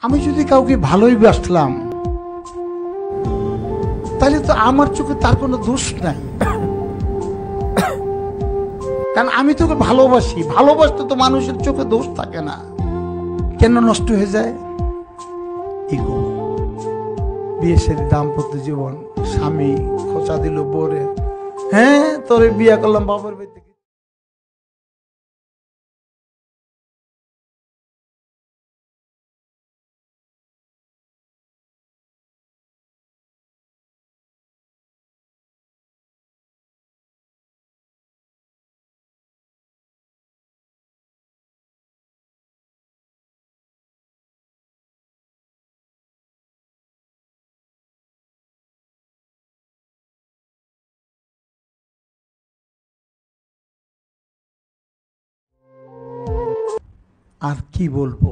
আমি যদি কাউকে ভালোই বাসলাম তাহলে তো আমার চোখে তার কোনো দোষ নাই, কারণ আমি তোকে ভালোবাসি। ভালোবাসতে তো মানুষের চোখে দোষ থাকে না। কেন নষ্ট হয়ে যায়? ইগো। বিয়ে সাথে দাম্পত্য জীবন, স্বামী খোঁচা দিল বরে, হ্যাঁ তোরে বিয়ে করলাম বাবার বাড়ি থেকে। আর কি বলবো।